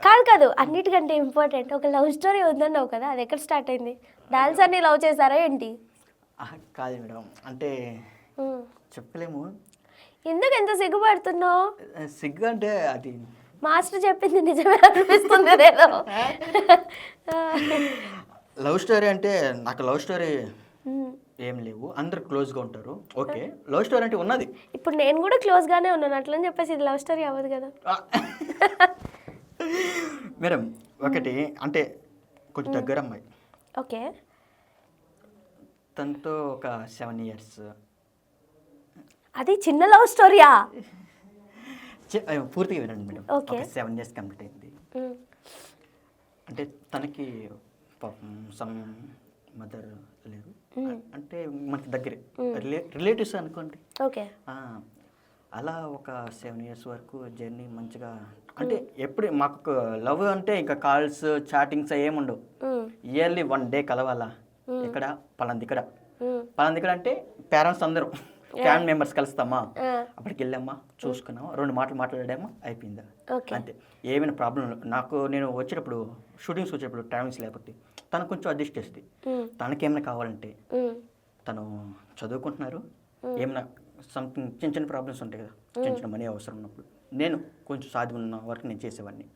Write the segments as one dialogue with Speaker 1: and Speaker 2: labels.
Speaker 1: కాదు కాదు, అన్నిటికంటే ఇంపార్టెంట్ ఒక లవ్ స్టోరీ ఉందన్నావు కదా, అది ఎక్కడ స్టార్ట్ అయింది? డాన్స్ అన్ని లవ్ చేశారా ఏంటి?
Speaker 2: కాదు మేడం, అంటే చెప్పలేము.
Speaker 1: ఎందుకు ఎంత సిగ్గుపడుతున్నావు?
Speaker 2: సిగ్గు అంటే అది
Speaker 1: మాస్టర్ చెప్పింది నిజమే అనిపిస్తుంది ఏదో.
Speaker 2: లవ్ స్టోరీ అంటే నాకు లవ్ స్టోరీ ఏం లేవు, అందరు క్లోజ్గా ఉంటారు. ఓకే, లవ్ స్టోరీ అంటే ఉన్నది.
Speaker 1: ఇప్పుడు నేను కూడా క్లోజ్గానే ఉన్నాను, అట్లని చెప్పేసి ఇది లవ్ స్టోరీ అవ్వదు కదా.
Speaker 2: మేడం ఒకటి అంటే కొంచెం దగ్గర అమ్మాయి,
Speaker 1: ఓకే,
Speaker 2: తనతో ఒక 7 years.
Speaker 1: అది చిన్న లవ్ స్టోరీయా?
Speaker 2: పూర్తిగా వినండి మేడం.
Speaker 1: ఓకే,
Speaker 2: 7 years కంప్లీట్ అయింది. అంటే తనకి పాపం సమ్ మదర్ లేరు, అంటే మనకి దగ్గరే రిలేటివ్స్ అనుకోండి.
Speaker 1: ఓకే,
Speaker 2: అలా ఒక 7 years వరకు జర్నీ మంచిగా. అంటే ఎప్పుడు మాకు లవ్ అంటే ఇంకా కాల్స్ చాటింగ్స్ ఏముండవు. ఇయర్లీ 1 day కలవాలా, ఇక్కడ పలాంది ఇక్కడ అంటే పేరెంట్స్ అందరూ ఫ్యామిలీ మెంబర్స్ కలుస్తామా, అప్పటికి వెళ్ళామా, చూసుకున్నామా, 2 మాటలు మాట్లాడామా, అయిపోయిందా అంతే. ఏమైనా ప్రాబ్లం నేను వచ్చేటప్పుడు షూటింగ్స్ వచ్చేటప్పుడు టైమింగ్స్ లేకపోతే తను కొంచెం అడ్జస్ట్ చేస్తుంది. తనకేమైనా కావాలంటే తను చదువుకుంటున్నారు, ఏమైనా సంథింగ్ చిన్న ప్రాబ్లమ్స్ ఉంటాయి కదా, చిన్న మనీ అవసరం ఉన్నప్పుడు నేను కొంచెం సాధ్యం ఉన్న వరకు నేను చేసేవాడిని.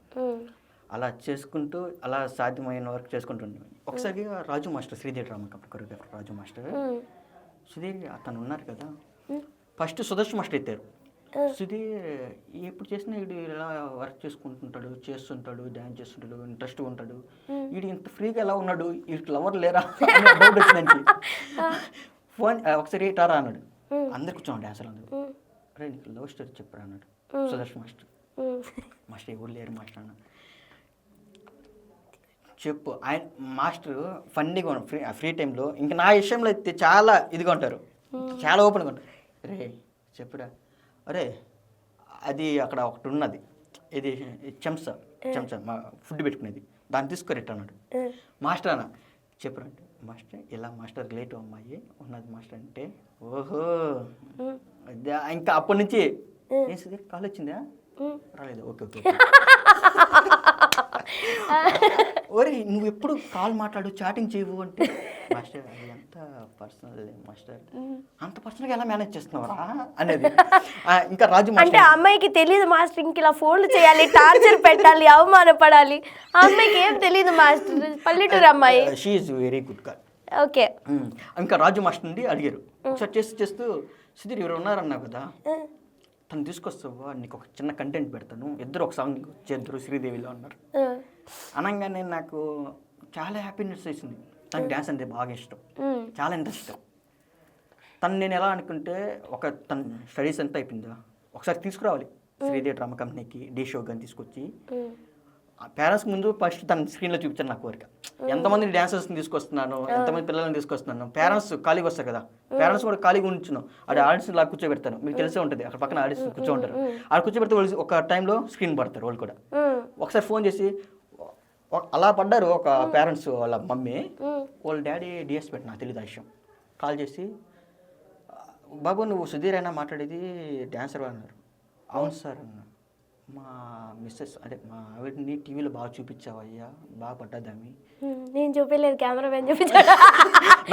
Speaker 2: అలా చేసుకుంటూ అలా సాధ్యమైన వరకు చేసుకుంటుండే. ఒకసారి Raju master, Sridevi drama company choreographer Raju master, Sudheer అతను ఉన్నారు కదా, ఫస్ట్ సుదర్శన్ మాస్టర్ ఎత్తారు. సుధీర్ ఎప్పుడు చేసినా వీడు ఇలా వర్క్ చేసుకుంటుంటాడు, చేస్తుంటాడు, డ్యాన్స్ చేస్తుంటాడు, ఇంట్రెస్ట్గా ఉంటాడు, వీడు ఇంత ఫ్రీగా ఎలా ఉన్నాడు, వీడికి లవర్ లేరా డౌట్ వచ్చిందండి. ఫోన్ ఒకసారి టారా అన్నాడు, అందరు కూర్చోండి డ్యాన్సర్లు అందరూ, అరే నీకు లవ్ స్టోరీ చెప్పరా అన్నాడు సుదర్శన్ మాస్టర్. మాస్టర్ ఎవరు లేరు మాస్టర్ అన్న, చెప్పు. ఆయన మాస్టర్ ఫన్నీగా ఫ్రీ టైంలో ఇంకా నా విషయంలో అయితే చాలా ఇదిగా ఉంటారు, చాలా ఓపెన్గా ఉంటారు. రే చెప్పురా, అరే అది అక్కడ ఒకటి ఉన్నది, ఇది చెంచా మా ఫుడ్ పెట్టుకునేది, దాన్ని తీసుకోరెట్టు అన్నాడు. మాస్టర్ అన్న చెప్పురా అంటే, మాస్టర్ ఇలా మాస్టర్ రిలేటివ్ అమ్మాయి ఉన్నది మాస్టర్ అంటే, ఓహో ఇంకా అప్పటి నుంచి ఏం సుధీర్ కాల్ వచ్చిందా, రాలేదు, ఓకే ఓకే ఓరే నువ్వు ఎప్పుడు కాల్ మాట్లాడు, చాటింగ్ చేయవు అంటే, మాస్టర్ అది అంత పర్సనల్ మాస్టర్, అంత పర్సనల్గా ఎలా మేనేజ్ చేస్తున్నావరా అనేది. ఇంకా రాజు
Speaker 1: అంటే అమ్మాయికి తెలియదు మాస్టర్ ఇంక ఇలా ఫోన్లు చేయాలి, టార్చర్ పెట్టాలి, అవమానపడాలి, ఆ అమ్మాయికి ఏం తెలియదు మాస్టర్, పల్లెటూరు అమ్మాయి.
Speaker 2: She is very good girl.
Speaker 1: Okay,
Speaker 2: ఇంకా రాజు మాస్టర్ నుండి అడిగారు ఒకసారి చేస్తూ సుధీర్ ఎవరు ఉన్నారన్నావు కదా, తను తీసుకొస్తావా, నీకు ఒక చిన్న కంటెంట్ పెడతాను, ఇద్దరు ఒక సాంగ్ చేద్దరు శ్రీదేవిలో అన్నారు. అనగానే నాకు చాలా హ్యాపీనెస్ వేసింది. తనకి డ్యాన్స్ అంటే బాగా ఇష్టం, చాలా ఇంట్రెస్ట్. తను నేను ఎలా అనుకుంటే తన స్టడీస్ ఎంత అయిపోయిందా, ఒకసారి తీసుకురావాలి శ్రీదేవి డ్రామా కంపెనీకి, డీ షో కానీ తీసుకొచ్చి పేరెంట్స్ ముందు ఫస్ట్ తన స్క్రీన్లో చూపించాను. నాకు కోరిక, ఎంతమంది డాన్సర్స్ని తీసుకొస్తున్నాను, ఎంతమంది పిల్లల్ని తీసుకొస్తున్నాను, పేరెంట్స్ ఖాళీగా వస్తారు కదా, పేరెంట్స్ కూడా ఖాళీగా ఉంచున్నాను, అది ఆడిషన్ లాగా కూర్చోబెడతాను, మీకు తెలిసే ఉంటుంది, అక్కడ పక్కన ఆడిషన్ కూర్చోంటారు, ఆడ కూర్చోబెడితే వాళ్ళు ఒక టైంలో స్క్రీన్ పడతారు వాళ్ళు కూడా. ఒకసారి ఫోన్ చేసి అలా పడ్డారు ఒక పేరెంట్స్, వాళ్ళ మమ్మీ వాళ్ళ డాడీ డిఎస్ పెట్టి, నాకు తెలియదు ఆ విషయం, కాల్ చేసి బాబు నువ్వు సుధీర్ అయినా మాట్లాడేది డాన్సర్ అన్నారు. అవును సార్ అన్న, మా మిస్సెస్ అంటే మా ఆవిడని టీవీలో బాగా చూపించావయ్యా, బాగా పడ్డదామి.
Speaker 1: నేను చూపించలేదు, కెమెరా మ్యాన్ చూపించాడు.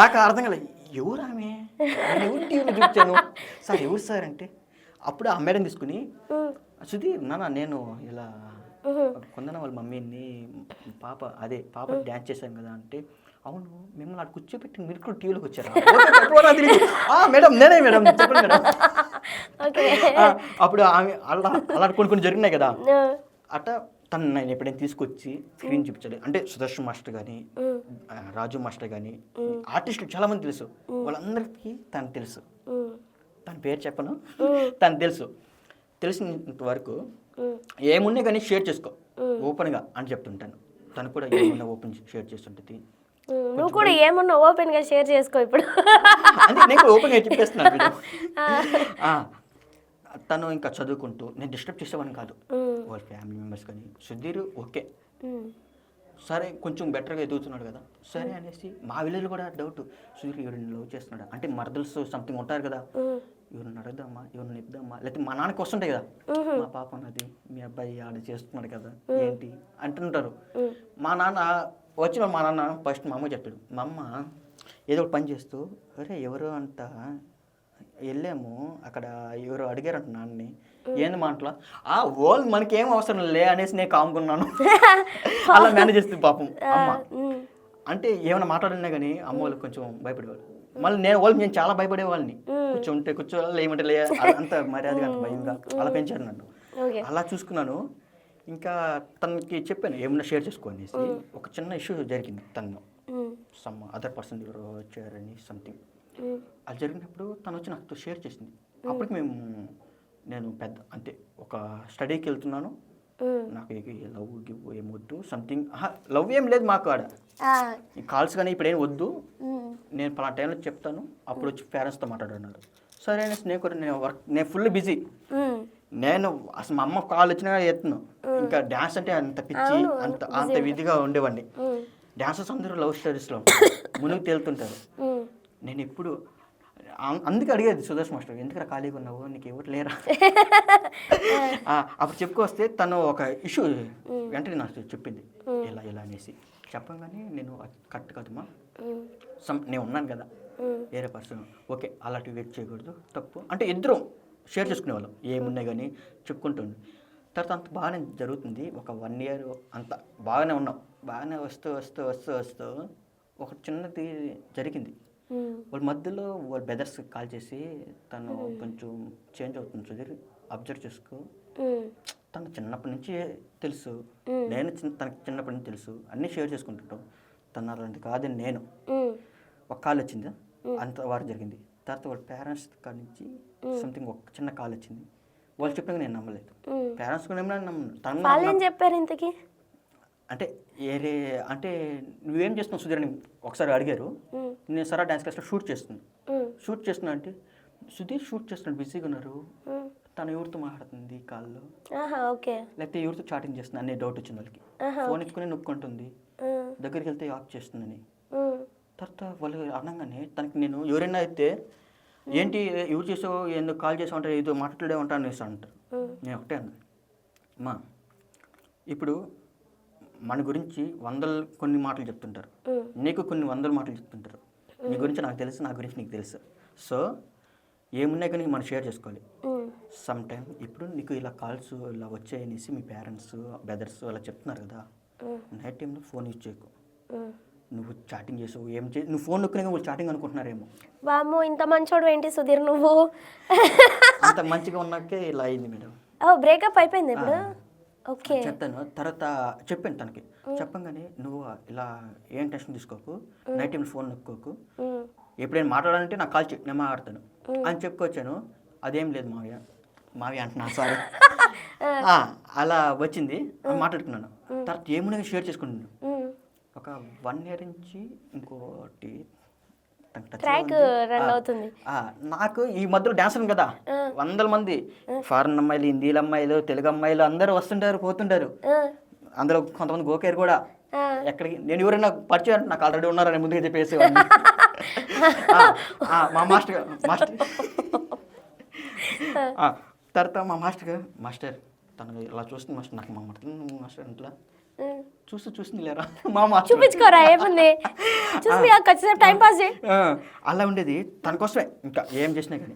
Speaker 2: నాకు అర్థం కాలేదు, ఎవరు ఆమె, నేను ఎవరు టీవీలో చూపించాను సార్, ఎవరు సార్ అంటే, అప్పుడు ఆ మేడం తీసుకుని సుధీర్ నాన్న నేను ఇలా కొందన వాళ్ళ మమ్మీని పాప డ్యాన్స్ చేశాను కదా అంటే, అవును మిమ్మల్ని అక్కడ కూర్చోబెట్టి మీరు కూడా టీవీలోకి వచ్చారా మేడం, నేనే మేడం చెప్పండి మేడం. అప్పుడు ఆమె అలా కొన్ని జరిగినాయి కదా, అట్లా తను నేను ఎప్పుడైనా తీసుకొచ్చి స్క్రీన్ చూపించాలి అంటే సుదర్శన్ మాస్టర్ కానీ, రాజు మాస్టర్ కానీ, ఆర్టిస్టులు చాలా మంది తెలుసు, వాళ్ళందరికీ తను తెలుసు, తన పేరు చెప్పను, తను తెలిసినంత వరకు ఏమున్నా కానీ షేర్ చేసుకో ఓపెన్గా అని చెప్తుంటాను. తను కూడా ఏమున్నా ఓపెన్ షేర్ చేస్తుంటుంది.
Speaker 1: నువ్వు కూడా ఏమున్నా ఓపెన్గా షేర్ చేసుకో ఇప్పుడు,
Speaker 2: అంటే నేను కూడా ఓపెన్గా చెప్పేస్తున్నాను. తను ఇంకా చదువుకుంటూ, నేను డిస్టర్బ్ చేసేవాడిని కాదు, వాళ్ళ ఫ్యామిలీ మెంబర్స్ కానీ, సుధీర్ ఓకే సరే కొంచెం బెటర్గా ఎదుగుతున్నాడు కదా, సరే అనేసి మా విలేజ్లో కూడా డౌట్, సుధీర్ ఎవరిని లవ్ చేస్తున్నాడు అంటే, మర్దల్స్ సంథింగ్ ఉంటారు కదా, ఎవరిని అడుగుదామా, ఎవరిని నిప్పుదామా, లేకపోతే మా నాన్నకి వస్తుంటాయి కదా, మా పాప ఉన్నది, మీ అబ్బాయి ఆడ చేస్తున్నాడు కదా ఏంటి అంటుంటారు. మా నాన్న వచ్చిన మా నాన్న ఫస్ట్ మా అమ్మ చెప్తాడు. మా అమ్మ ఏదో ఒక పని చేస్తూ, అరే ఎవరు అంట వెళ్ళాము అక్కడ ఎవరు అడిగారంట నాన్నని, ఏంది మాటలా వాళ్ళు మనకేం అవసరం లే అనేసి నేను కాముకున్నాను. అలా మేనేజ్ చేస్తుంది పాపం అమ్మ. అంటే ఏమైనా మాట్లాడినా కానీ అమ్మ వాళ్ళు కొంచెం భయపడేవాళ్ళు. మళ్ళీ నేను చాలా భయపడేవాళ్ళని. కూర్చోంటే కూర్చోవాలి, ఏమంటే లే, అంత మర్యాదగా అంత భయంగా అలా పెంచారు నన్ను. అలా చూసుకున్నాను. ఇంకా తనకి చెప్పాను ఏమన్నా షేర్ చేసుకో అనేసి. ఒక చిన్న ఇష్యూ జరిగింది తను, సమ్ అదర్ పర్సన్ ఎవరో వచ్చారని సంథింగ్. అది జరిగినప్పుడు తను వచ్చి నాతో షేర్ చేసింది. అప్పటికి నేను పెద్ద అంటే ఒక స్టడీకి వెళ్తున్నాను. నాకు లవ్ గివ్ ఏమొద్దు సంథింగ్, లవ్ ఏం లేదు మాకు ఆడ. ఈ కాల్స్ కానీ ఇప్పుడు ఏం వద్దు, నేను పలా టైంలో చెప్తాను, అప్పుడు వచ్చి పేరెంట్స్తో మాట్లాడన్నారు. సరే అనేసి నేను ఫుల్ బిజీ. నేను అసలు మా అమ్మ కాల్ వచ్చినా ఎత్తును. ఇంకా డ్యాన్స్ అంటే అంత పిచ్చి, అంత విధిగా ఉండేవాడిని. డ్యాన్సర్స్ అందరూ లవ్ స్టడీస్లో మునుగు తేలుతుంటారు. నేను ఇప్పుడు అందుకే అడిగేది సుదర్శన్ మాస్టర్, ఎందుకు ఖాళీగా ఉన్నావు, నీకు ఎవరు లేరా. అప్పుడు చెప్పుకొస్తే తను ఒక ఇష్యూ వెంటనే నాకు చెప్పింది, ఇలా ఇలా అనేసి. చెప్పగానే నేను కరెక్ట్ కదమ్మా, నేను ఉన్నాను కదా, వేరే పర్సన్, ఓకే అలాంటివి వెయిట్ చేయకూడదు, తప్పు అంటే ఇద్దరం షేర్ చేసుకునేవాళ్ళం ఏమున్నాయి కానీ చెప్పుకుంటుండే. తర్వాత అంత బాగానే జరుగుతుంది. ఒక 1 year అంత బాగానే ఉన్నాం. బాగానే వస్తూ ఒక చిన్నది జరిగింది. వాళ్ళ మధ్యలో వాళ్ళ బ్రదర్స్ కాల్ చేసి, తను కొంచెం చేంజ్ అవుతుంది సుధీర్, అబ్జర్వ్ చేసుకో. తను చిన్నప్పటి నుంచి తెలుసు, నేను తనకి చిన్నప్పటి నుంచి తెలుసు, అన్నీ షేర్ చేసుకుంటుంటాం. తను అలాంటి కాదని నేను. ఒక కాల్ వచ్చింది, అంత వారు జరిగింది. తర్వాత వాళ్ళ పేరెంట్స్ కాడి నుంచి సంథింగ్ ఒక చిన్న కాల్ వచ్చింది. వాళ్ళు చెప్పినాక నేను నమ్మలేదు. పేరెంట్స్ కూడా
Speaker 1: ఏం చెప్పారు ఇంతకీ
Speaker 2: అంటే అంటే నువ్వేం చేస్తున్నావు సుధీర్ అని ఒకసారి అడిగారు. నేను సరే డ్యాన్స్ క్లాస్లో షూట్ చేస్తున్నా అంటే, సుధీర్ షూట్ చేస్తున్నాడు, బిజీగా ఉన్నారు, తను ఎవరితో మాట్లాడుతుంది కాల్లో, లేకపోతే ఎవరితో చాటింగ్ చేస్తున్నా అనే డౌట్ వచ్చింది వాళ్ళకి. ఫోన్ ఎత్తుకుని నొక్కుంటుంది, దగ్గరికి వెళ్తే ఆఫ్ చేస్తుందని. తర్వాత వాళ్ళు అనగానే తనకి నేను ఎవరైనా అయితే ఏంటి ఎవరు చేసావు, ఎందుకు కాల్ చేసావు అంటే ఏదో మాట్లాడే ఉంటాను అనేసి అంటారు. నేను ఒకటే అన్నా, అమ్మా ఇప్పుడు మన గురించి కొన్ని మాటలు చెప్తుంటారు, నీకు కొన్ని 100 మాటలు చెప్తుంటారు. నీ గురించి నాకు తెలుసు, నా గురించి నీకు తెలుసు. సో ఏమున్నాయి కానీ మనం షేర్ చేసుకోవాలి. సమ్ టైమ్ ఇప్పుడు నీకు ఇలా కాల్స్ ఇలా వచ్చాయనేసి మీ పేరెంట్స్ బ్రదర్స్ అలా చెప్తున్నారు కదా, నైట్ టైంలో ఫోన్ యూజ్ చేయకు. నువ్వు చాటింగ్ చేసావు, నువ్వు ఫోన్ నొక్కినా వాళ్ళు చాటింగ్ అనుకుంటున్నారేమో.
Speaker 1: వామ్మో, ఇంత మంచోడు ఏంటి సుధీర్ నువ్వు.
Speaker 2: అంత మంచిగా ఉన్నాకే ఇలా అయింది మేడం.
Speaker 1: బ్రేకప్ అయిపోయింది ఇప్పుడు. ఓకే
Speaker 2: చెప్తాను. తర్వాత చెప్పాను తనకి. చెప్పంగానే నువ్వు ఇలా ఏం టెన్షన్ తీసుకోకు, నైట్ టైం ఫోన్ నొక్కోకు, ఎప్పుడైనా మాట్లాడాలంటే నాకు కాల్ చేయి, నేను మాట్లాడతాను అని చెప్పుకొచ్చాను. అదేం లేదు మావయ్య అంటున్నా, సారీ. అలా వచ్చింది, మాట్లాడుకున్నాను. తర్వాత ఏమున్నా షేర్ చేసుకుంటున్నాను. ఒక 1 year నుంచి ఇంకోటి నాకు ఈ మధ్యలో డాన్సర్ కదా, 100 మంది ఫారెన్ అమ్మాయిలు, హిందీల అమ్మాయిలు, తెలుగు అమ్మాయిలు అందరూ వస్తుంటారు పోతుంటారు. అందులో కొంతమంది గోకేరు కూడా. ఎక్కడికి నేను ఎవరైనా పరిచయం నాకు ఆల్రెడీ ఉన్నారని ముందుగా చెప్పేసేవాడిని. మా మాస్టర్ తర్వాత మా మాస్టర్ తను ఇలా చూస్తుంది మాస్టర్, నాకు మాస్టర్ ఇంట్లో చూస్తుంది లేరా మా మాస్టర్
Speaker 1: చూపించుకోరా ఏముంది, టైం పాస్ చేయి.
Speaker 2: అలా ఉండేది. తన కోసమే ఇంకా ఏం చేసినా కానీ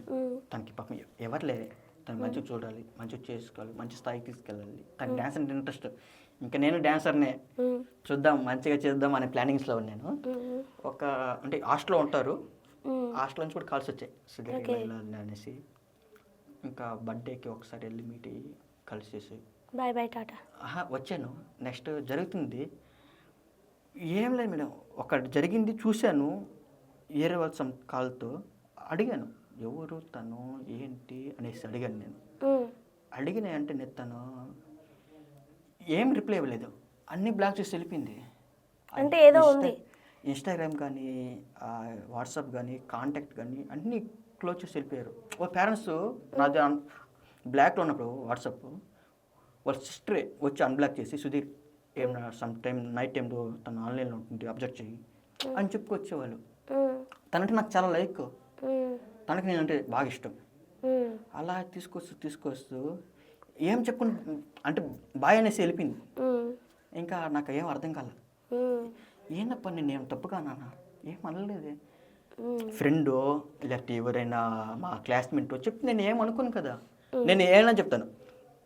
Speaker 2: తనకి పాపం ఎవరు లేరు, తను మంచిగా చూడాలి, మంచిగా చేసుకోవాలి, మంచి స్థాయికి తీసుకెళ్ళాలి. తనకి డ్యాన్స్ అంటే ఇంట్రెస్ట్. ఇంకా నేను డ్యాన్సర్నే, చూద్దాం మంచిగా చేద్దాం అనే ప్లానింగ్స్లో ఉన్నాను. అంటే హాస్టల్లో ఉంటారు, హాస్టల్ నుంచి కూడా కాల్స్ వచ్చాయి సుధీర్ వెళ్ళాలి అనేసి. ఇంకా బర్త్డేకి ఒకసారి వెళ్ళి మీట్ అయ్యి కలిసేసి
Speaker 1: బాయ్ బాయ్ టాటా
Speaker 2: వచ్చాను. నెక్స్ట్ జరుగుతుంది ఏం లేదు మేడం, ఒకటి జరిగింది చూశాను. ఏరే వాళ్ళ కాల్తో అడిగాను, ఎవరు తను ఏంటి అనేసి అడిగాను. నేను అడిగిన వెంటనే తను ఏం రిప్లై ఇవ్వలేదు, అన్నీ బ్లాక్ చేసి వెళ్ళిపోయింది.
Speaker 1: అంటే ఏదో ఉంది,
Speaker 2: ఇన్స్టాగ్రామ్ కానీ వాట్సాప్ కానీ కాంటాక్ట్ కానీ అన్నీ క్లోజ్ చేసి వెళ్ళిపోయారు. వాళ్ళ పేరెంట్స్ నాది బ్లాక్లో ఉన్నప్పుడు వాట్సాప్, వాళ్ళ సిస్టరే వచ్చి అన్బ్లాక్ చేసి, సుధీర్ ఏమన్నా సమ్ టైం నైట్ టైంలో తను ఆన్లైన్లో ఉంటుంది అబ్జర్వ్ చేయి అని చెప్పుకొచ్చేవాళ్ళు. తనంటే నాకు చాలా లైక్, తనకి నేనంటే బాగా ఇష్టం. అలా తీసుకొస్తూ ఏం చెప్పుకుని అంటే బాయ్ అనేసి వెళ్ళిపోయింది. ఇంకా నాకు ఏం అర్థం కాలేదు. ఏందప్ప నేను ఏం తప్పుగా నాన్న ఏం అనలేదే. ఫ్రెండో లేకపోతే ఎవరైనా మా క్లాస్మేట్ చెప్తే నేను ఏం అనుకోను కదా. నేను ఏమైనా చెప్తాను,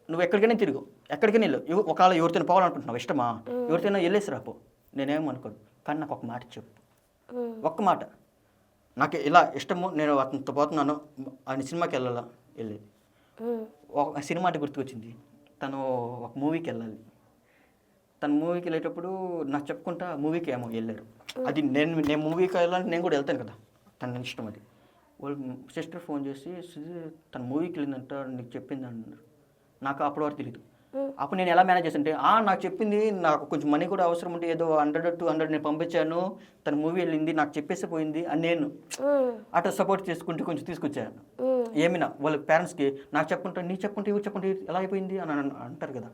Speaker 2: నువ్వు ఎక్కడికైనా తిరుగు, ఎక్కడికైనా వెళ్ళు, ఒకవేళ ఎవరితోనే పోవాలనుకుంటున్నావు ఇష్టమా, ఎవరితోనైనా వెళ్ళేసి రాపో, నేనేం అనుకోను. కానీ నాకు ఒక మాట చెప్పు, ఒక్క మాట, నాకు ఇలా ఇష్టము, నేను అతనితో పోతున్నాను అని సినిమాకి వెళ్ళేది. ఒక సినిమా అంటే గుర్తుకొచ్చింది, తను ఒక మూవీకి వెళ్ళాలి. తను మూవీకి వెళ్ళేటప్పుడు నాకు చెప్పుకుంటా మూవీకి ఏమో వెళ్ళారు. అది నేను మూవీకి వెళ్ళాలని నేను కూడా వెళ్తాను కదా, తన ఇష్టం అది. వాళ్ళు సిస్టర్ ఫోన్ చేసి తన మూవీకి వెళ్ళిందంట నీకు చెప్పింది అన్నారు. నాకు అప్పటి వరకు తెలియదు. అప్పుడు నేను ఎలా మేనేజ్ చేస్తుంటే నాకు చెప్పింది, నాకు కొంచెం మనీ కూడా అవసరం ఉంటే ఏదో 100-200 నేను పంపించాను, తన మూవీ వెళ్ళింది నాకు చెప్పేసి పోయింది అని నేను అటు సపోర్ట్ చేసుకుంటూ కొంచెం తీసుకొచ్చాను. ఏమైనా వాళ్ళ పేరెంట్స్కి నాకు చెప్పుకుంటా నీ చెప్పుకుంటే ఇవి చెప్పుకుంటే ఎలా అయిపోయింది అని అంటారు కదా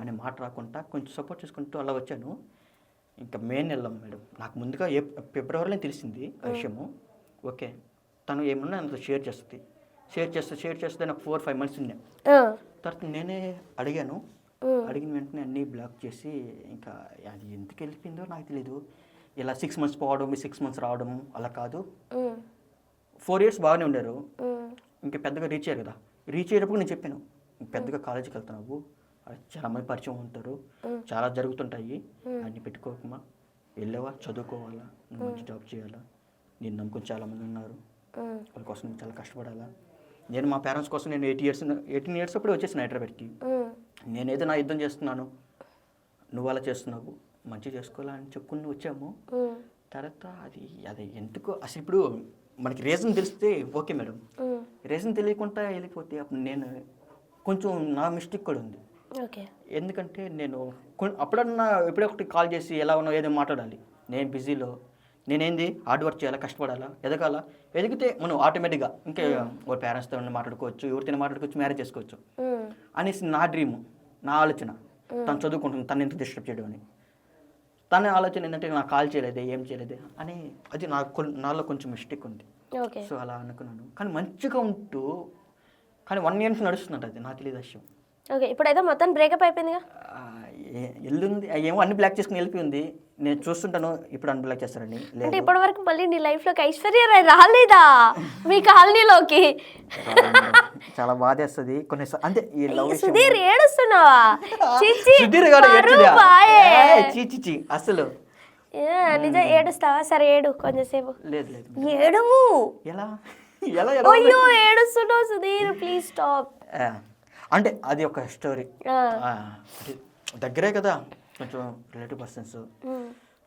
Speaker 2: అని మాట రాకుండా కొంచెం సపోర్ట్ చేసుకుంటూ అలా వచ్చాను. ఇంకా మెయిన్ వెళ్ళాం మేడం. నాకు ముందుగా ఫిబ్రవరిలో తెలిసింది ఆ విషయము. ఓకే తను ఏమన్నా అంత షేర్ చేస్తే నాకు 4-5 months ఉన్నాయి. తర్వాత నేనే అడిగాను. అడిగిన వెంటనే అన్నీ బ్లాక్ చేసి ఇంకా అది ఎందుకు వెళ్ళిపోయిందో నాకు తెలీదు. ఇలా 6 months పోవడం 6 months రావడం అలా కాదు. 4 years బాగానే ఉండారు. ఇంకా పెద్దగా రీచ్ అయ్యారు కదా. రీచ్ అయ్యేటప్పుడు నేను చెప్పాను, పెద్దగా కాలేజీకి వెళ్తున్నావు, చాలా మంది పరిచయం ఉంటారు, చాలా జరుగుతుంటాయి, అన్నీ పెట్టుకోకమా, వెళ్ళావా చదువుకోవాలా, నువ్వు మంచి జాబ్ చేయాలా, నేను నమ్ముకొని చాలామంది ఉన్నారు, వాళ్ళ కోసం నేను చాలా కష్టపడాలా. నేను మా పేరెంట్స్ కోసం నేను 18 years అప్పుడే వచ్చేసాను హైదరాబాద్కి. నేనేదో నా యుద్ధం చేస్తున్నాను, నువ్వు అలా చేస్తున్నావు, మంచిగా చేసుకోవాలా అని చెప్పుకుని వచ్చాము. తర్వాత అది ఎందుకు అసలు ఇప్పుడు మనకి రీజన్ తెలిస్తే ఓకే మేడం, రీజన్ తెలియకుండా వెళ్ళిపోతే అప్పుడు నేను కొంచెం నా మిస్టేక్ కూడా ఉంది. ఎందుకంటే నేను అప్పుడన్నా ఎప్పుడొకటి కాల్ చేసి ఎలా ఉన్నావు ఏదో మాట్లాడాలి. నేను బిజీలో నేనేంది హార్డ్ వర్క్ చేయాలా, కష్టపడాలా, ఎదగాల. ఎదిగితే మనం ఆటోమేటిక్గా ఇంకా వాళ్ళ పేరెంట్స్తో మాట్లాడుకోవచ్చు, ఎవరితో మాట్లాడుకోవచ్చు, మ్యారేజ్ చేసుకోవచ్చు అనేసి నా డ్రీము, నా ఆలోచన. తను చదువుకుంటుంది, తను ఎందుకు డిస్టర్బ్ చేయడం అని. తన ఆలోచన ఏంటంటే నాకు కాల్ చేయలేదే, ఏం చేయలేదే అని. అది నాలో కొంచెం మిస్టేక్ ఉంది. సో అలా అనుకున్నాను. కానీ మంచిగా ఉంటూ కానీ 1 year నడుస్తుందంట, అది నాకు తెలియదు విషయం.
Speaker 1: ఓకే, ఇప్పుడైతే మొత్తం బ్రేకప్ అయిపోయిందిగా.
Speaker 2: వెళ్ళింది ఏమో అన్ని బ్లాక్ చేసుకుని వెళ్ళిపోయింది. నేను చూస్తుంటాను ఇప్పుడు అన్ని బ్లాక్ చేస్తారని.
Speaker 1: అంటే ఇప్పటి వరకు మళ్ళీ నీ లైఫ్లోకి ఐశ్వర్య రాయ్ రాలేదా మీ కాలనీలోకి?
Speaker 2: చాలా బాధేస్తుంది కొన్నిసార్లు. అంటే ఈ లవ్
Speaker 1: సుధీర్ ఏడుస్తున్నావా?
Speaker 2: సుధీర్ చీచి అసలు
Speaker 1: నిజం ఏడుస్తావా? సరే ఏడు కొంచెంసేపు.
Speaker 2: లేదు
Speaker 1: ఏడువు.
Speaker 2: ఎలా
Speaker 1: అయ్యో ఏడుస్తున్నావు సుధీర్, ప్లీజ్ స్టాప్.
Speaker 2: అంటే అది ఒక స్టోరీ, దగ్గరే కదా, కొంచెం రిలేటివ్ పర్సన్స్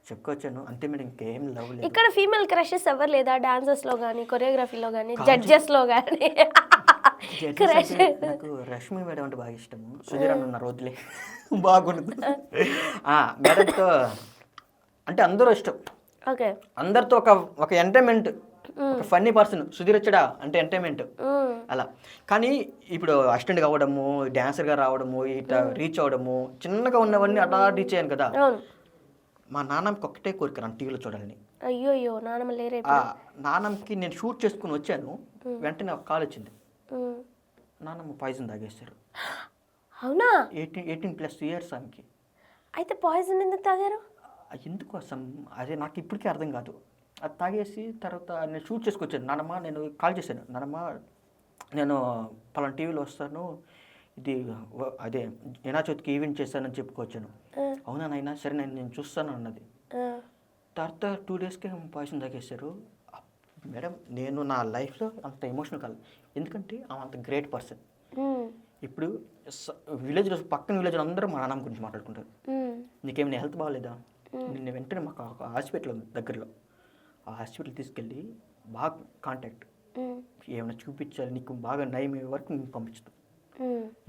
Speaker 2: చెప్పుకొచ్చాను అంతే మేడం. ఇంకేం లవ్ లేదు.
Speaker 1: ఇక్కడ ఫీమేల్ క్రషెస్ ఎవరు లేదా? డాన్సర్స్ లో కానీ, కొరియోగ్రఫీలో కానీ, జడ్జెస్ లో కానీ?
Speaker 2: నాకు రష్మి మేడం అంటే బాగా ఇష్టము. సుధీర్ అన్న ఉన్నారు వదిలే బాగుండదు. మేడంతో అంటే అందరూ ఇష్టం.
Speaker 1: ఓకే,
Speaker 2: అందరితో ఒక ఎంటర్టైన్మెంట్, ఒక ఫన్నీ పర్సన్. సుధీర్ వచ్చాడా అంటే ఎంటర్టైన్మెంట్ అలా. కానీ ఇప్పుడు అసిస్టెంట్గా అవ్వడము, డాన్సర్గా రావడము, ఇట్లా రీచ్ అవ్వడము, చిన్నగా ఉన్నవన్నీ అలా రీచ్ అయ్యాను కదా. మా నాన్నమ్మకి ఒక్కటే కోరిక నన్ను టీవీలో చూడాలని.
Speaker 1: అయ్యో నాన్నమ్మ లేరే?
Speaker 2: నాన్నమ్మకి నేను షూట్ చేసుకుని వచ్చాను, వెంటనే ఒక కాల్ వచ్చింది, నాన్నమ్మ పాయిజన్ తాగేస్తారు.
Speaker 1: అవునా?
Speaker 2: 18+ years ఆమెకి.
Speaker 1: అయితే పాయిజన్ ఎందుకు తాగారు?
Speaker 2: ఎందుకోసం అదే నాకు ఇప్పటికీ అర్థం కాదు. అది తాగేసి తర్వాత నేను షూట్ చేసుకొచ్చాను. నాన్నమ్మ నేను కాల్ చేశాను, నాన్నమ్మ నేను పలానా టీవీలో వస్తాను, ఇది అదే వినాచవితికి ఈవెంట్ చేశానని చెప్పుకొచ్చాను. అవునా నాయనా, సరే నేను చూస్తాను అన్నది. తర్వాత 2 daysకే పాయిజన్ తాగేశారు. మేడం నేను నా లైఫ్లో అంత ఎమోషనల్ కాదు, ఎందుకంటే ఆమె అంత గ్రేట్ పర్సన్. ఇప్పుడు విలేజ్లో పక్కన విలేజ్లో అందరూ మా నాన్నమ్మ గురించి మాట్లాడుకుంటారు. నీకేమైనా హెల్త్ బాగాలేదా, నిన్న వెంటనే మాకు ఒక హాస్పిటల్ ఉంది దగ్గరలో, ఆ హాస్పిటల్ తీసుకెళ్ళి బాగా కాంటాక్ట్, ఏమైనా చూపించాలి నీకు బాగా నయం అయ్యే వరకు నేను పంపించుతాను.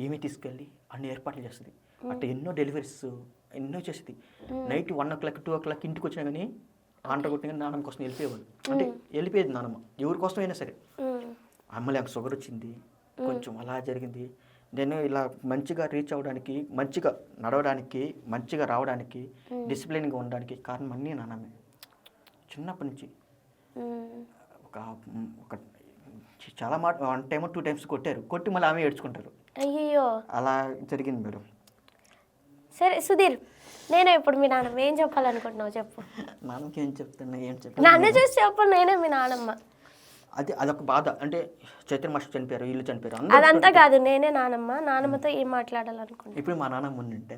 Speaker 2: ఏమీ తీసుకెళ్ళి అన్ని ఏర్పాట్లు చేస్తుంది. అట్లా ఎన్నో డెలివరీస్ ఎన్నో చేస్తుంది. నైట్ 1 o'clock 2 o'clock ఇంటికి వచ్చినా కానీ ఆంటర్ కొట్టిన నాన్నమ్మ కోసం వెళ్ళిపోయేవాళ్ళు. అంటే వెళ్ళిపోయేది నాన్నమ్మ ఎవరి కోసం అయినా సరే. అమ్మలే ఆమె షుగర్ వచ్చింది, కొంచెం అలా జరిగింది. నేను ఇలా మంచిగా రీచ్ అవ్వడానికి, మంచిగా నడవడానికి, మంచిగా రావడానికి, డిసిప్లిన్గా ఉండడానికి కారణం అన్నీ నాన్నమ్మే. చిన్నప్పటి నుంచి ఒక చాలా మాట 1 టైమ్ 2 టైమ్స్ కొట్టారు, కొట్టి మళ్ళీ ఆమె ఏడ్చుకుంటారు.
Speaker 1: అయ్యయ్యో!
Speaker 2: అలా జరిగింది మేడం.
Speaker 1: సరే సుధీర్, నేనే ఇప్పుడు మీ నాన్నమ్మ. ఏం చెప్పాలనుకుంటున్నావు చెప్పు.
Speaker 2: నాన్నకి ఏం చెప్తున్నా, ఏం
Speaker 1: నన్ను
Speaker 2: చెప్పాను
Speaker 1: చూసి చెప్పు, నేనే మీ నాన్నమ్మ.
Speaker 2: అదొక బాధ. అంటే చైతన్య మాస్టర్ చనిపోయారు, వీళ్ళు చనిపోయారు,
Speaker 1: అదంతా కాదు, నేనే నానమ్మ. నానమ్మతో ఏం మాట్లాడాలనుకుంటున్నా.
Speaker 2: ఇప్పుడు మా నాన్నమ్మ ఉండింటే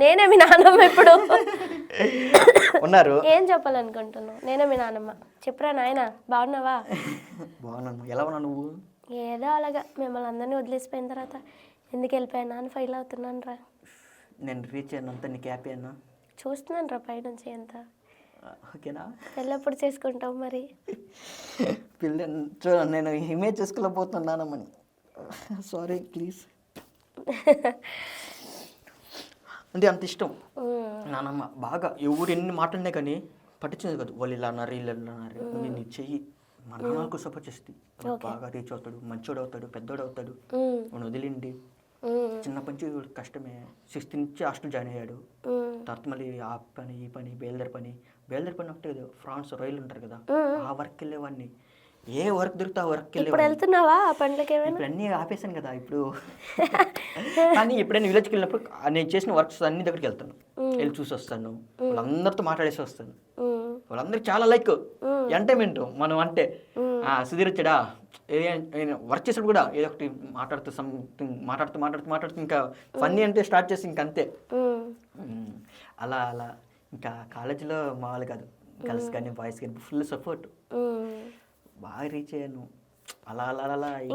Speaker 1: నేనే మీ నానమ్మ ఇప్పుడు.
Speaker 2: ఉన్నారు.
Speaker 1: ఏం చెప్పాలనుకుంటున్నావు? నేనే మీ నానమ్మ. చెప్పురా నాయన, బాగున్నావా?
Speaker 2: బాగున్నాను. ఎలా ఉన్నావు నువ్వు?
Speaker 1: ఏదో అలాగా మిమ్మల్ని అందరినీ వదిలేసిపోయిన తర్వాత ఎందుకు వెళ్ళిపోయానా అని ఫైల్ అవుతున్నాను రా.
Speaker 2: నేను రీచ్ అయినంత నీకు హ్యాపీ అన్నా?
Speaker 1: చూస్తున్నాను రా పైనుంచి ఎంత.
Speaker 2: ఓకేనా?
Speaker 1: పెళ్ళప్పుడు చేసుకుంటావు మరి?
Speaker 2: పిల్ల చూడండి, నేను ఇమేజ్ చేసుకోలేకపోతున్నానమ్మని. Sorry please. అంటే అంత ఇష్టం నానమ్మ. బాగా ఎవరు ఎన్ని మాట్లాడినా కానీ పట్టించింది కాదు. వాళ్ళు ఇలా అన్నారు, వీళ్ళు ఇలా అన్నారు, నేను చెయ్యి. మా నాన్నకు సపోర్ట్ చేస్తుంది. బాగా రీచ్ అవుతాడు, మంచోడు అవుతాడు, పెద్దోడు అవుతాడు, మనం వదిలిండి. చిన్నప్పటి నుంచి కష్టమే. 6th నుంచి హాస్టల్ జాయిన్ అయ్యాడు. తర్వాత మళ్ళీ ఆ పని ఈ పని బయలుదేరి పని ఒకటే కదా. ఫ్రాన్స్ రొయ్యలు ఉంటారు కదా, ఆ వర్క్ వెళ్ళేవాడిని. ఏ వర్క్ దొరికితే ఆ వర్క్
Speaker 1: ఇప్పుడు వెళ్తున్నావా ఆ పండ్లకి?
Speaker 2: ఇప్పుడు అన్నీ ఆపేసాను కదా ఇప్పుడు. కానీ ఎప్పుడైనా విలేజ్కి వెళ్ళినప్పుడు నేను చేసిన వర్క్స్ అన్ని దగ్గరికి వెళ్తాను, వెళ్ళి చూసి వస్తాను, వాళ్ళందరితో మాట్లాడేసి వస్తాను. వాళ్ళందరికి చాలా లైక్ ఎంటర్టైన్మెంట్. మనం అంటే సుధీర్ వచ్చాడా, వర్క్ చేసినప్పుడు కూడా ఏదో ఒకటి మాట్లాడుతూ సంథింగ్ మాట్లాడుతూ ఇంకా ఫన్నీ అంటే స్టార్ట్ చేసి ఇంకంతే. అలా ఇంకా కాలేజీలో మామూలు కాదు, గర్ల్స్ కానీ బాయ్స్ కానీ ఫుల్ సపోర్ట్. బాగా రీచ్ అయ్యాను. అలా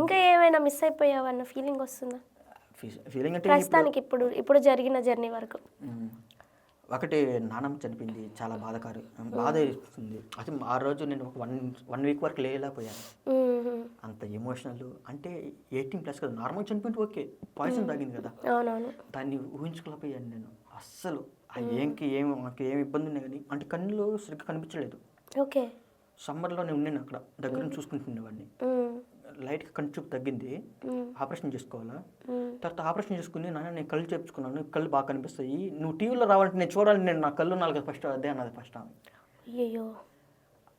Speaker 1: ఇంకా ఏమైనా మిస్ అయిపోయావన్న ఫీలింగ్ వస్తుందా
Speaker 2: ఫీలింగ్ అంటే
Speaker 1: ప్రస్తుతానికి ఇప్పుడు జరిగిన జర్నీ వరకు?
Speaker 2: ఒకటి నాన్నమ్మ చనిపోయింది, చాలా బాధ ఇస్తుంది. అది ఆ రోజు నేను ఒక వన్ వీక్ వరకు లేకపోయాను. అంత ఎమోషనల్. అంటే 18+ కదా, నార్మల్ చనిపోయింది ఓకే, పాయిజన్ తాగింది కదా, దాన్ని ఊహించుకోలేకపోయాను నేను అస్సలు. నాకు ఏం ఇబ్బంది ఉన్నాయి కానీ అంటే కన్నులు సరిగ్గా కనిపించలేదు.
Speaker 1: ఓకే.
Speaker 2: సమ్మర్లో నేను ఉన్నాను అక్కడ దగ్గర నుంచి చూసుకుంటునేవాడిని. లైట్గా కంటి చూపు తగ్గింది, ఆపరేషన్ చేసుకోవాలా. తర్వాత ఆపరేషన్ చేసుకుని నేను కళ్ళు చేపించుకున్నాను, కళ్ళు బాగా కనిపిస్తాయి, నువ్వు టీవీలో రావాలంటే నేను చూడాలి, నేను నా కళ్ళు 4 ఫస్ట్ అదే అన్నది ఫస్ట్ ఆమె.
Speaker 1: అయ్యో.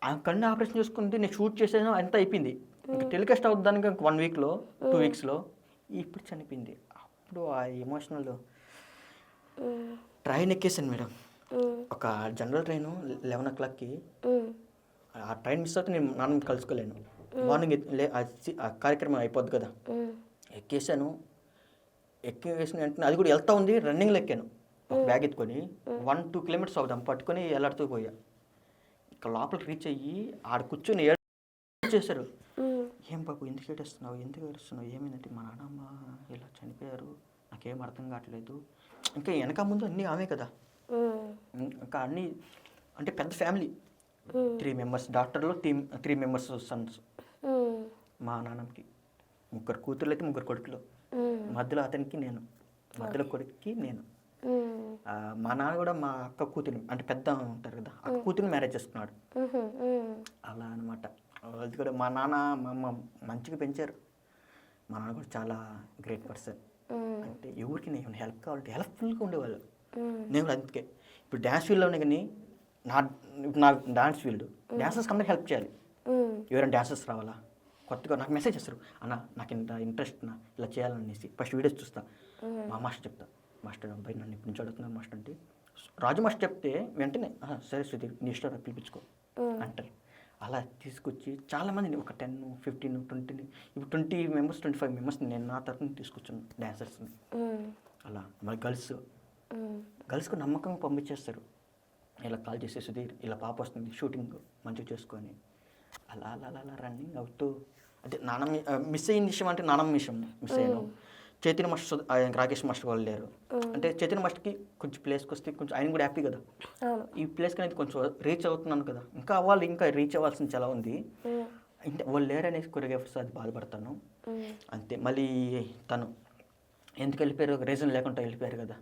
Speaker 2: ఆ కళ్ళు ఆపరేషన్ చేసుకుంటే నేను షూట్ చేసాను, అంతా అయిపోయింది. ఇంకా టెలికాస్ట్ అవుతానికి 1 వీక్లో 2 వీక్స్లో ఇప్పుడు చనిపోయింది. అప్పుడు ఆ ఎమోషనల్. ట్రైన్ ఎక్కేసాను మేడం, ఒక జనరల్ ట్రైన్ 11 o'clockకి. ఆ ట్రైన్ మిస్ అవుతే నేను నాన్న కలుసుకోలేను. మార్నింగ్ ఆ కార్యక్రమం అయిపోద్ది కదా, ఎక్కేసాను వెంటనే అది కూడా వెళ్తా ఉంది, రన్నింగ్లో ఎక్కాను. ఒక బ్యాగ్ ఎత్తుకొని 1-2 kilometers అవుదాం పట్టుకొని వెళ్ళాడుతూ పోయా. ఇక లోపలికి రీచ్ అయ్యి ఆడ కూర్చొని చేశారు. ఏం బాబు ఎందుకు ఏడుస్తున్నావు ఏమైందంటే మా నాన్నమ్మ ఇలా చనిపోయారు, నాకేం అర్థం కావట్లేదు. ఇంకా వెనక ముందు అన్నీ ఆమె కదా, ఇంకా అన్నీ అంటే పెద్ద ఫ్యామిలీ, 3 members డాక్టర్లు, 3 members సన్స్. మా నాన్నమ్మకి 3 కూతుర్లు అయితే 3 కొడుకులు, మధ్యలో అతనికి నేను, మధ్యలో కొడుక్కి నేను. మా నాన్న కూడా మా అక్క కూతురిని అంటే పెద్ద ఉంటారు కదా, అక్క కూతురిని మ్యారేజ్ చేసుకున్నాడు. అలా అనమాట. అది కూడా మా నాన్న మా అమ్మ మంచిగా పెంచారు. మా నాన్న కూడా చాలా గ్రేట్ పర్సన్. అంటే ఎవరికి నేను హెల్ప్ కావాలంటే హెల్ప్ఫుల్గా ఉండేవాళ్ళు. నేను కూడా అందుకే ఇప్పుడు డ్యాన్స్ ఫీల్డ్లోనే కానీ నా డాన్స్ ఫీల్డ్ డాన్సర్స్కి అందరికి హెల్ప్ చేయాలి. ఎవరైనా డాన్సర్స్ రావాలా కొత్తగా నాకు మెసేజ్ చేస్తారు, అన్న నాకు ఇంత ఇంట్రెస్ట్ నా ఇలా చేయాలనేసి. ఫస్ట్ వీడియోస్ చూస్తా, మా మాస్టర్ చెప్తా, మాస్టర్ అబ్బాయి నన్ను ఇప్పటి నుంచి అడుగుతున్నాను మాస్టర్ అంటే, రాజు మాస్టర్ చెప్తే వెంటనే సరే సుధీర్ నీ ఇష్టం పిలిపించుకో అంటారు. అలా తీసుకొచ్చి చాలామందిని ఒక 10, 15, 20 ఇప్పుడు 20 members 25 members నేను నా తరఫున తీసుకొచ్చాను డాన్సర్స్ని. అలా మరి గర్ల్స్కు నమ్మకంగా పంపించేస్తారు. ఇలా కాల్ చేసే సుధీర్ ఇలా పాప వస్తుంది షూటింగ్ మంచిగా చేసుకొని అలా రన్నింగ్ అవుతూ. అదే నాన్నమ్మ మిస్ అయిన విషయం అంటే నాన్నమ్మ విషయం మిస్ అయ్యాను. చైతన్య మాస్టర్ రాకేష్ మాస్టర్ వాళ్ళు లేరు. అంటే చైతన్య మాస్టర్కి కొంచెం ప్లేస్కి వస్తే కొంచెం ఆయన కూడా హ్యాపీ కదా, ఈ ప్లేస్కి అనేది కొంచెం రీచ్ అవుతున్నాను కదా, ఇంకా అవ్వాలి, ఇంకా రీచ్ అవ్వాల్సింది చాలా ఉంది. అంటే వాళ్ళు లేరనేసి కొరియోగ్రాఫర్స్ అది బాధపడతాను అంతే. మళ్ళీ తను ఎందుకు వెళ్ళిపోయారు రీజన్ లేకుండా వెళ్ళిపోయారు కదా,